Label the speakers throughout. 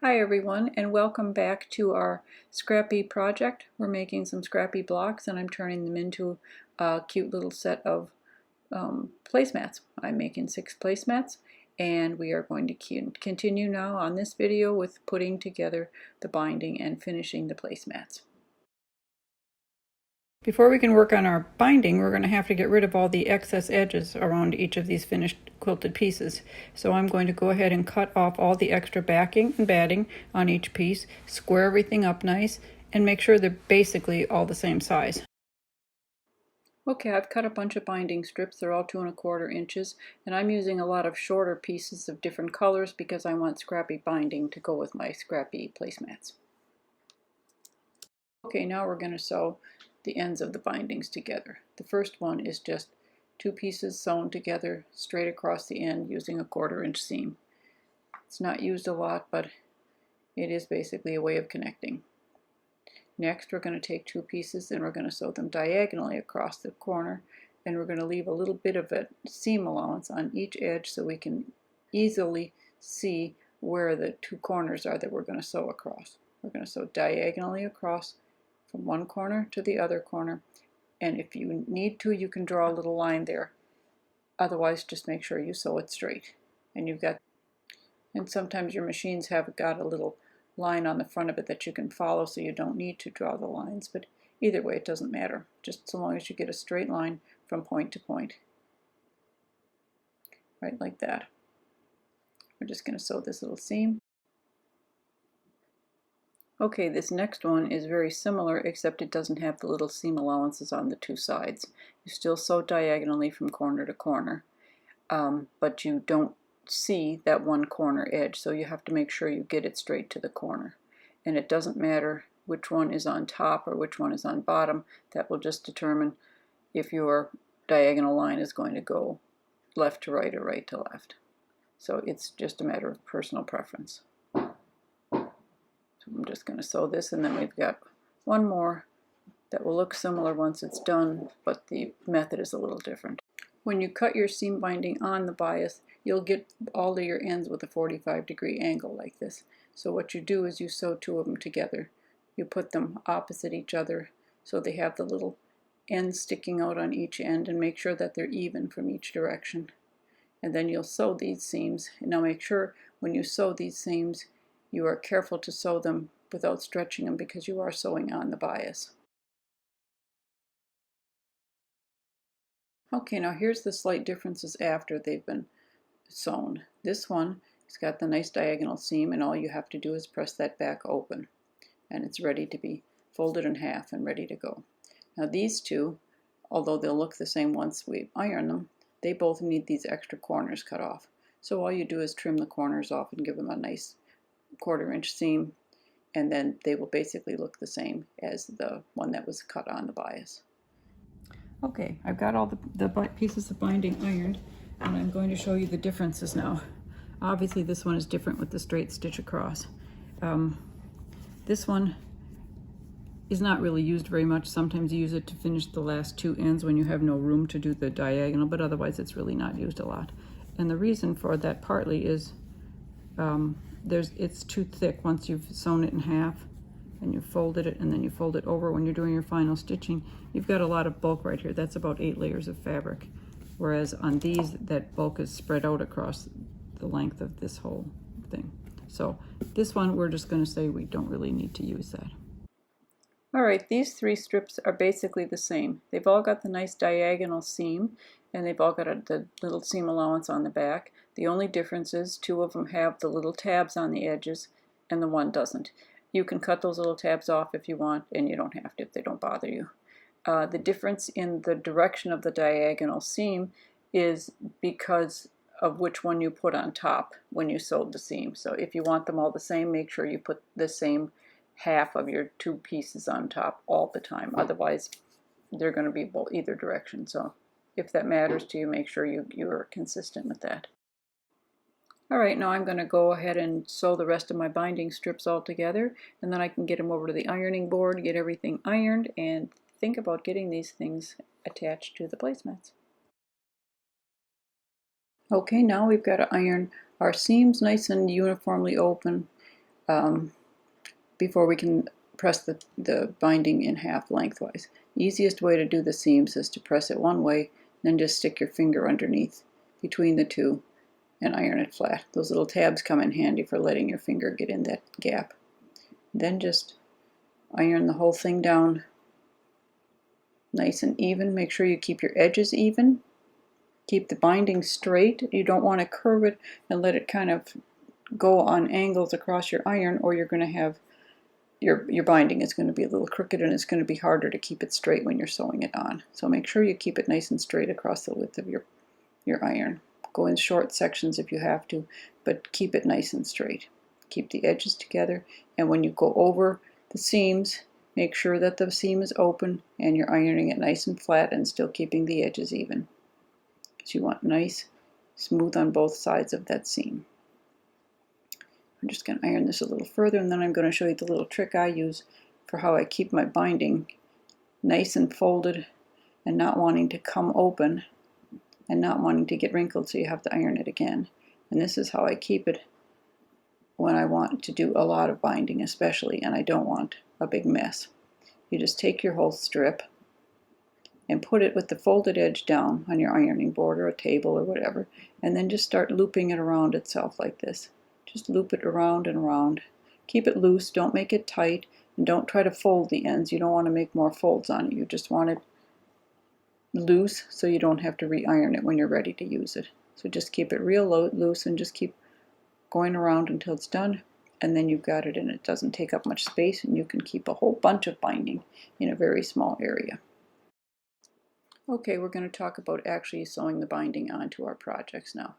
Speaker 1: Hi everyone, and welcome back to our scrappy project. We're making some scrappy blocks and I'm turning them into a cute little set of placemats. I'm making 6 placemats and we are going to continue now on this video with putting together the binding and finishing the placemats. Before we can work on our binding, we're going to have to get rid of all the excess edges around each of these finished quilted pieces. So I'm going to go ahead and cut off all the extra backing and batting on each piece, square everything up nice, and make sure they're basically all the same size. Okay, I've cut a bunch of binding strips. They're all 2 1/4 inches, and I'm using a lot of shorter pieces of different colors because I want scrappy binding to go with my scrappy placemats. Okay, now we're going to sew the ends of the bindings together. The first one is just 2 pieces sewn together straight across the end using a 1/4 inch seam. It's not used a lot, but it is basically a way of connecting. Next, we're going to take 2 pieces and we're going to sew them diagonally across the corner, and we're going to leave a little bit of a seam allowance on each edge so we can easily see where the 2 corners are that we're going to sew across. We're going to sew diagonally across from one corner to the other corner, and if you need to, you can draw a little line there. Otherwise, just make sure you sew it straight. And sometimes your machines have got a little line on the front of it that you can follow, so you don't need to draw the lines, but either way it doesn't matter, just so long as you get a straight line from point to point, right like that. We're just going to sew this little seam. Okay, this next one is very similar, except it doesn't have the little seam allowances on the 2 sides. You still sew diagonally from corner to corner, but you don't see that one corner edge, so you have to make sure you get it straight to the corner. And it doesn't matter which one is on top or which one is on bottom. That will just determine if your diagonal line is going to go left to right or right to left. So it's just a matter of personal preference. I'm just going to sew this, and then we've got one more that will look similar once it's done, but the method is a little different. When you cut your seam binding on the bias, you'll get all of your ends with a 45-degree angle like this. So what you do is you sew 2 of them together. You put them opposite each other so they have the little ends sticking out on each end, and make sure that they're even from each direction. And then you'll sew these seams. And now make sure when you sew these seams, you are careful to sew them without stretching them, because you are sewing on the bias. Okay, now here's the slight differences after they've been sewn. This one has got the nice diagonal seam, and all you have to do is press that back open, and it's ready to be folded in half and ready to go. Now these two, although they'll look the same once we iron them, they both need these extra corners cut off. So all you do is trim the corners off and give them a nice 1/4 inch seam, and then they will basically look the same as the one that was cut on the bias. Okay, I've got all the pieces of binding ironed, and I'm going to show you the differences now. Obviously this one is different with the straight stitch across. This one is not really used very much. Sometimes you use it to finish the last 2 ends when you have no room to do the diagonal, but otherwise it's really not used a lot. And the reason for that partly is it's too thick once you've sewn it in half and you folded it, and then you fold it over when you're doing your final stitching. You've got a lot of bulk right here. That's about 8 layers of fabric, whereas on these, that bulk is spread out across the length of this whole thing. So this one, we're just going to say we don't really need to use that. All right, these 3 strips are basically the same. They've all got the nice diagonal seam, and they've all got the little seam allowance on the back. The only difference is 2 of them have the little tabs on the edges and the one doesn't. You can cut those little tabs off if you want, and you don't have to if they don't bother you. The difference in the direction of the diagonal seam is because of which one you put on top when you sewed the seam. So if you want them all the same, make sure you put the same half of your 2 pieces on top all the time. Otherwise, they're going to be either direction. So if that matters to you, make sure you're consistent with that. Alright, now I'm going to go ahead and sew the rest of my binding strips all together, and then I can get them over to the ironing board, get everything ironed, and think about getting these things attached to the placemats. Okay, now we've got to iron our seams nice and uniformly open before we can press the binding in half lengthwise. Easiest way to do the seams is to press it one way, then just stick your finger underneath between the two and iron it flat. Those little tabs come in handy for letting your finger get in that gap. Then just iron the whole thing down nice and even. Make sure you keep your edges even. Keep the binding straight. You don't want to curve it and let it kind of go on angles across your iron, or you're going to have your binding is going to be a little crooked and it's going to be harder to keep it straight when you're sewing it on. So make sure you keep it nice and straight across the width of your iron. Go in short sections if you have to, but keep it nice and straight. Keep the edges together, and when you go over the seams, make sure that the seam is open and you're ironing it nice and flat and still keeping the edges even. Because you want nice, smooth on both sides of that seam. I'm just going to iron this a little further, and then I'm going to show you the little trick I use for how I keep my binding nice and folded and not wanting to come open and not wanting to get wrinkled, so you have to iron it again. And this is how I keep it when I want to do a lot of binding especially, and I don't want a big mess. You just take your whole strip and put it with the folded edge down on your ironing board or a table or whatever, and then just start looping it around itself like this. Just loop it around and around. Keep it loose, don't make it tight, and don't try to fold the ends. You don't want to make more folds on it. You just want it loose so you don't have to re-iron it when you're ready to use it. So just keep it real loose and just keep going around until it's done, and then you've got it, and it doesn't take up much space, and you can keep a whole bunch of binding in a very small area. Okay, we're going to talk about actually sewing the binding onto our projects now.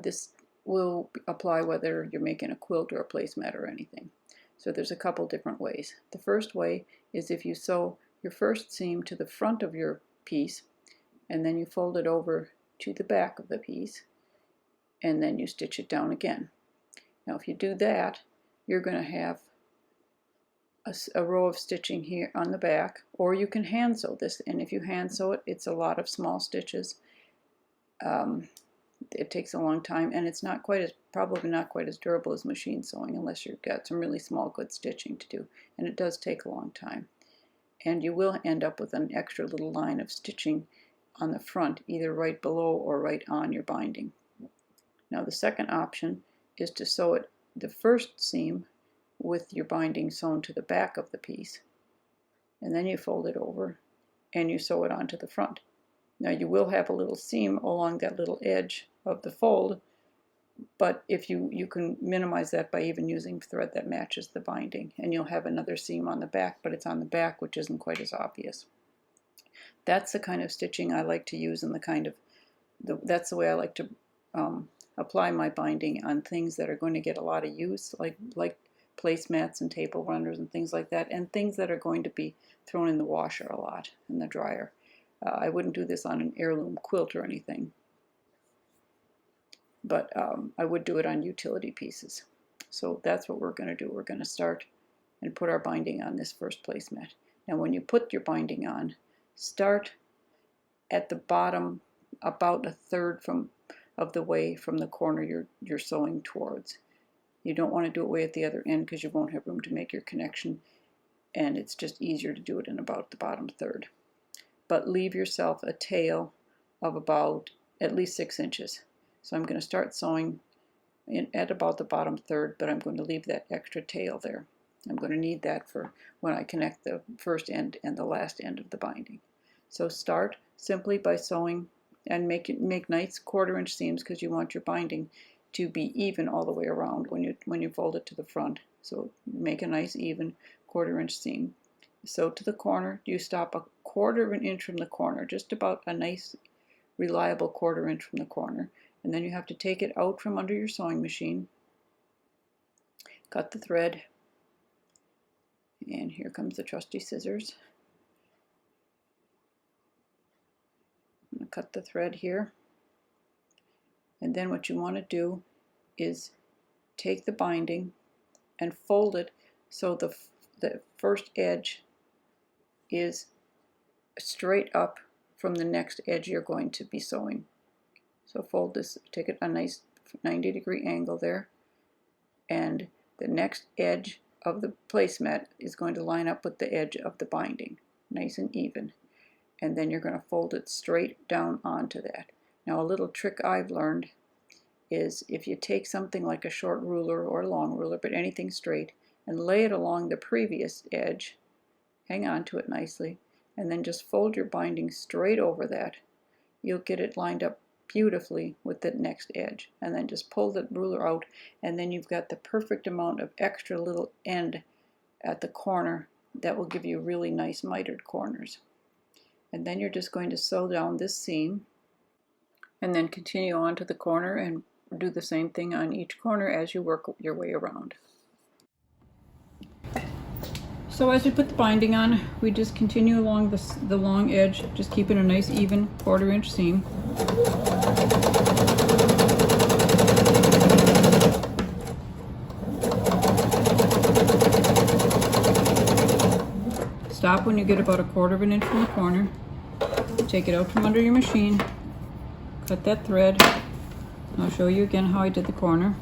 Speaker 1: This will apply whether you're making a quilt or a placemat or anything. So there's a couple different ways. The first way is if you sew your first seam to the front of your piece, and then you fold it over to the back of the piece, and then you stitch it down again. Now if you do that, you're going to have a row of stitching here on the back, or you can hand sew this, and if you hand sew it, it's a lot of small stitches. It takes a long time, and it's probably not quite as durable as machine sewing unless you've got some really small good stitching to do, and it does take a long time. And you will end up with an extra little line of stitching on the front, either right below or right on your binding. Now the second option is to sew the first seam with your binding sewn to the back of the piece, and then you fold it over and you sew it onto the front. Now you will have a little seam along that little edge of the fold, but if you can minimize that by even using thread that matches the binding, and you'll have another seam on the back, but it's on the back, which isn't quite as obvious. That's the kind of stitching I like to use, and that's the way I like to apply my binding on things that are going to get a lot of use, like placemats and table runners and things like that, and things that are going to be thrown in the washer a lot, in the dryer. I wouldn't do this on an heirloom quilt or anything, but I would do it on utility pieces. So that's what we're going to do. We're going to start and put our binding on this first placemat. Now when you put your binding on, start at the bottom about a third of the way from the corner you're sewing towards. You don't want to do it way at the other end because you won't have room to make your connection, and it's just easier to do it in about the bottom third. But leave yourself a tail of about at least 6 inches. So I'm going to start sewing at about the bottom third, but I'm going to leave that extra tail there. I'm going to need that for when I connect the first end and the last end of the binding. So start simply by sewing and make nice 1/4 inch seams, because you want your binding to be even all the way around when you fold it to the front. So make a nice even 1/4 inch seam. Sew to the corner. You stop a 1/4 of an inch from the corner, just about a nice reliable 1/4 inch from the corner, and then you have to take it out from under your sewing machine, cut the thread, and here comes the trusty scissors. I'm going to cut the thread here, and then what you want to do is take the binding and fold it so the first edge is straight up from the next edge you're going to be sewing. So fold this, take it a nice 90-degree angle there, and the next edge of the placemat is going to line up with the edge of the binding, nice and even. And then you're going to fold it straight down onto that. Now a little trick I've learned is if you take something like a short ruler or a long ruler, but anything straight, and lay it along the previous edge, hang on to it nicely, and then just fold your binding straight over that, you'll get it lined up beautifully with the next edge. And then just pull the ruler out, and then you've got the perfect amount of extra little end at the corner that will give you really nice mitered corners. And then you're just going to sew down this seam and then continue on to the corner and do the same thing on each corner as you work your way around. So as we put the binding on, we just continue along the long edge, just keeping a nice even 1/4 inch seam. Stop when you get about a 1/4 inch from the corner. Take it out from under your machine, cut that thread. I'll show you again how I did the corner.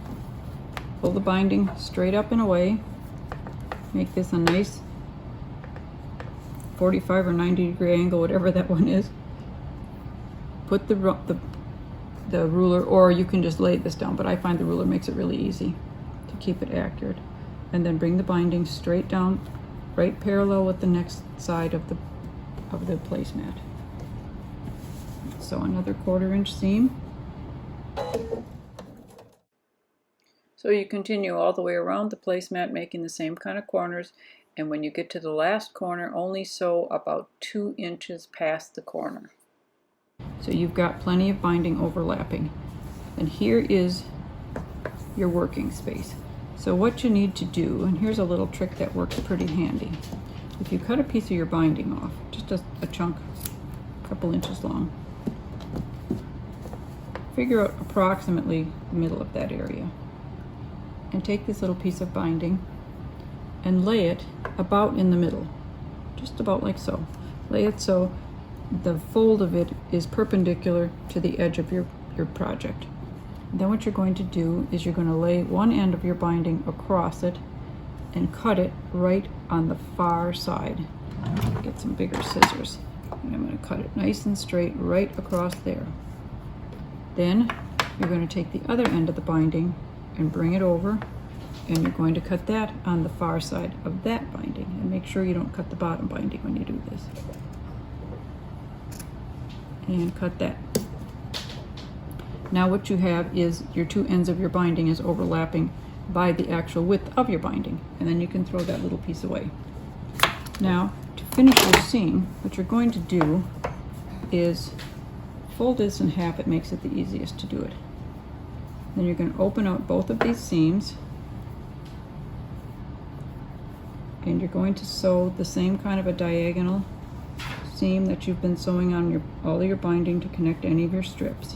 Speaker 1: Pull the binding straight up and away. Make this a nice 45 or 90-degree angle, whatever that one is. Put the ruler, or you can just lay this down, but I find the ruler makes it really easy to keep it accurate. And then bring the binding straight down, right parallel with the next side of the placemat. So another 1/4 inch seam. So you continue all the way around the placemat, making the same kind of corners, and when you get to the last corner, only sew about 2 inches past the corner. So you've got plenty of binding overlapping. And here is your working space. So what you need to do, and here's a little trick that works pretty handy. If you cut a piece of your binding off, just a chunk, a couple inches long, figure out approximately the middle of that area. And take this little piece of binding and lay it about in the middle, just about like so. Lay it so the fold of it is perpendicular to the edge of your project. And then what you're going to do is you're going to lay one end of your binding across it and cut it right on the far side. Get some bigger scissors. And I'm going to cut it nice and straight right across there. Then you're going to take the other end of the binding and bring it over, and you're going to cut that on the far side of that binding. And make sure you don't cut the bottom binding when you do this. And cut that. Now what you have is your 2 ends of your binding is overlapping by the actual width of your binding, and then you can throw that little piece away. Now to finish your seam, what you're going to do is fold this in half. It makes it the easiest to do it. Then you're going to open out both of these seams, and you're going to sew the same kind of a diagonal seam that you've been sewing on all of your binding to connect any of your strips.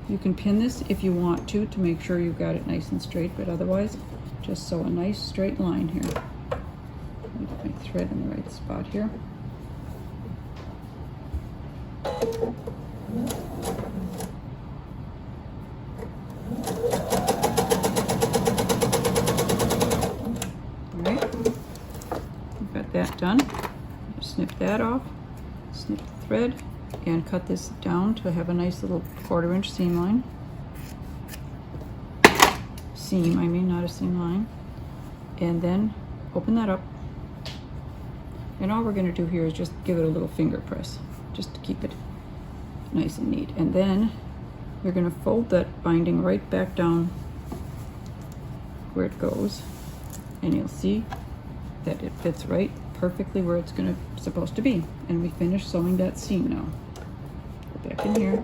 Speaker 1: You can pin this if you want to make sure you've got it nice and straight, but otherwise just sew a nice straight line here. Get my thread in the right spot here. Alright, we've got that done. Snip that off, snip the thread, and cut this down to have a nice little 1/4 inch seam line. Seam, I mean, not a seam line. And then open that up. And all we're going to do here is just give it a little finger press, just to keep it nice and neat. And then we're going to fold that binding right back down where it goes, and you'll see that it fits right perfectly where it's supposed to be. And we finish sewing that seam now. Go back in here.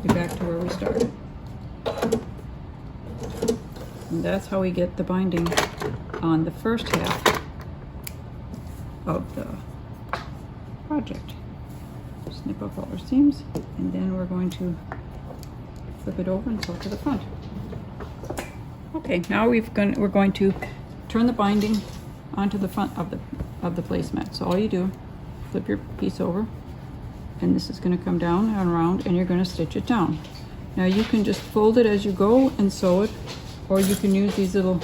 Speaker 1: Be back to where we started. And that's how we get the binding on the first half of the project. Snip up all our seams, and then we're going to flip it over and sew to the front. Okay, now we're going to turn the binding onto the front of the placemat. So all you do, flip your piece over, and this is going to come down and around, and you're going to stitch it down. Now you can just fold it as you go and sew it, or you can use these little,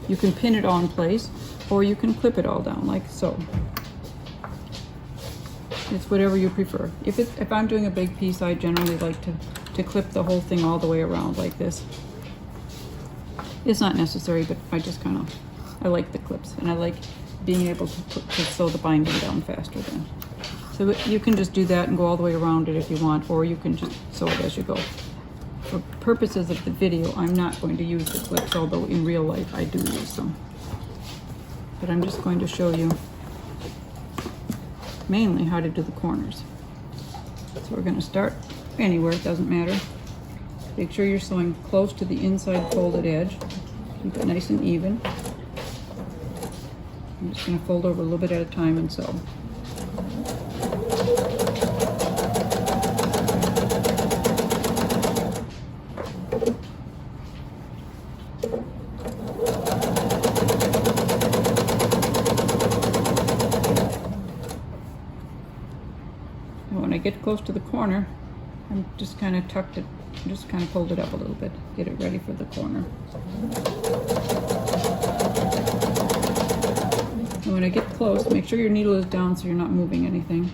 Speaker 1: you can pin it all in place, or you can clip it all down like so. It's whatever you prefer. If I'm doing a big piece, I generally like to clip the whole thing all the way around like this. It's not necessary, but I like the clips, and I like being able to sew the binding down faster then. So you can just do that and go all the way around it if you want, or you can just sew it as you go. For purposes of the video, I'm not going to use the clips, although in real life I do use them. But I'm just going to show you mainly how to do the corners. So we're going to start anywhere, it doesn't matter. Make sure you're sewing close to the inside folded edge. Keep it nice and even. I'm just going to fold over a little bit at a time and sew. And when I get close to the corner, I'm just kind of tucked it, just kind of pulled it up a little bit, get it ready for the corner. And when I get close, make sure your needle is down so you're not moving anything.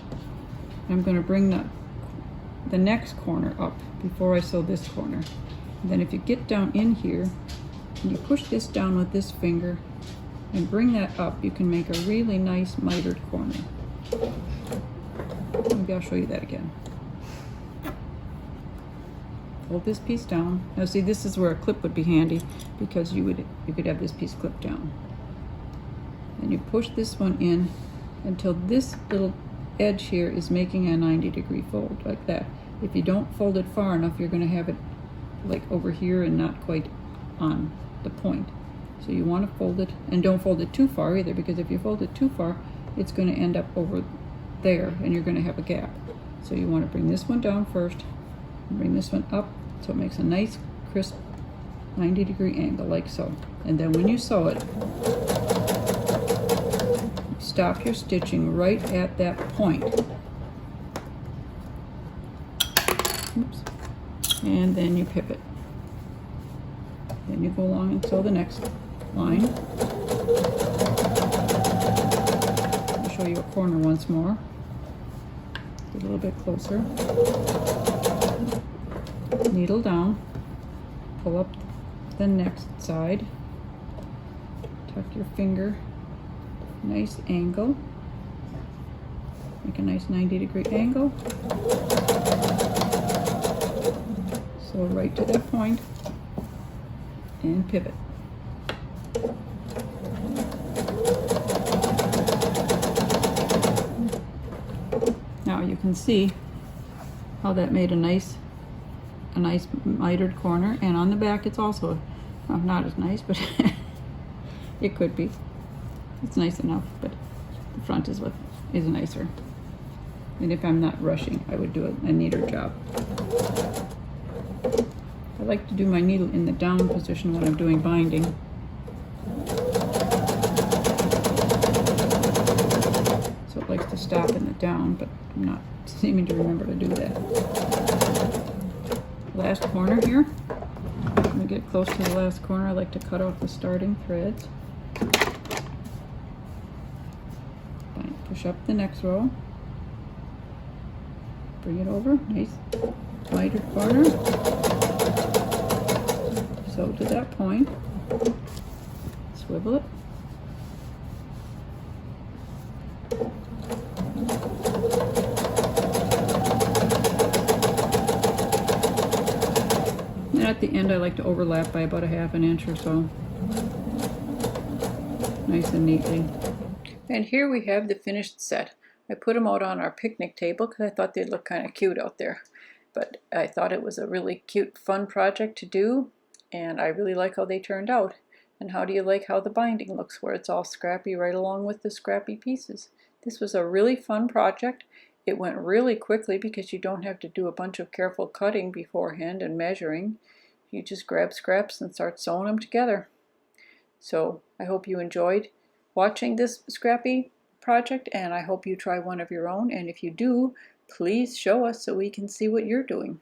Speaker 1: I'm going to bring the next corner up before I sew this corner. And then if you get down in here, and you push this down with this finger and bring that up, you can make a really nice mitered corner. Maybe I'll show you that again. Fold this piece down. Now see, this is where a clip would be handy, because you could have this piece clipped down. And you push this one in until this little edge here is making a 90-degree fold, like that. If you don't fold it far enough, you're going to have it like over here and not quite on the point. So you want to fold it, and don't fold it too far either, because if you fold it too far, it's going to end up over there and you're going to have a gap. So you want to bring this one down first, and bring this one up so it makes a nice crisp 90-degree angle like so. And then when you sew it, stop your stitching right at that point. Oops. And then you pivot. Then you go along and sew the next line. I'll show you a corner once more. Get a little bit closer. Needle down. Pull up the next side. Tuck your finger. Nice angle. Make a nice 90-degree angle. So right to that point and pivot. Now you can see how that made a nice mitered corner, and on the back it's also not as nice, but it could be. It's nice enough, but the front is what is nicer. And if I'm not rushing, I would do a neater job. I like to do my needle in the down position when I'm doing binding. So it likes to stop in the down, but I'm not seeming to remember to do that. Last corner here. When we get close to the last corner, I like to cut off the starting threads. Push up the next row. Bring it over. Nice mitered corner. Sew to that point. Swivel it. And at the end, I like to overlap by about a ½ inch or so. Nice and neatly. And here we have the finished set. I put them out on our picnic table because I thought they'd look kind of cute out there. But I thought it was a really cute, fun project to do, and I really like how they turned out. And how do you like how the binding looks, where it's all scrappy right along with the scrappy pieces? This was a really fun project. It went really quickly because you don't have to do a bunch of careful cutting beforehand and measuring. You just grab scraps and start sewing them together. So I hope you enjoyed watching this scrappy project, and I hope you try one of your own. And if you do, please show us so we can see what you're doing.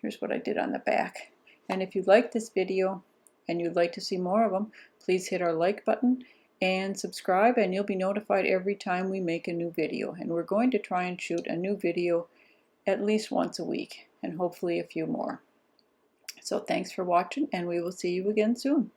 Speaker 1: Here's what I did on the back. And if you like this video and you'd like to see more of them, please hit our like button and subscribe, and you'll be notified every time we make a new video. And we're going to try and shoot a new video at least once a week, and hopefully a few more. So thanks for watching, and we will see you again soon.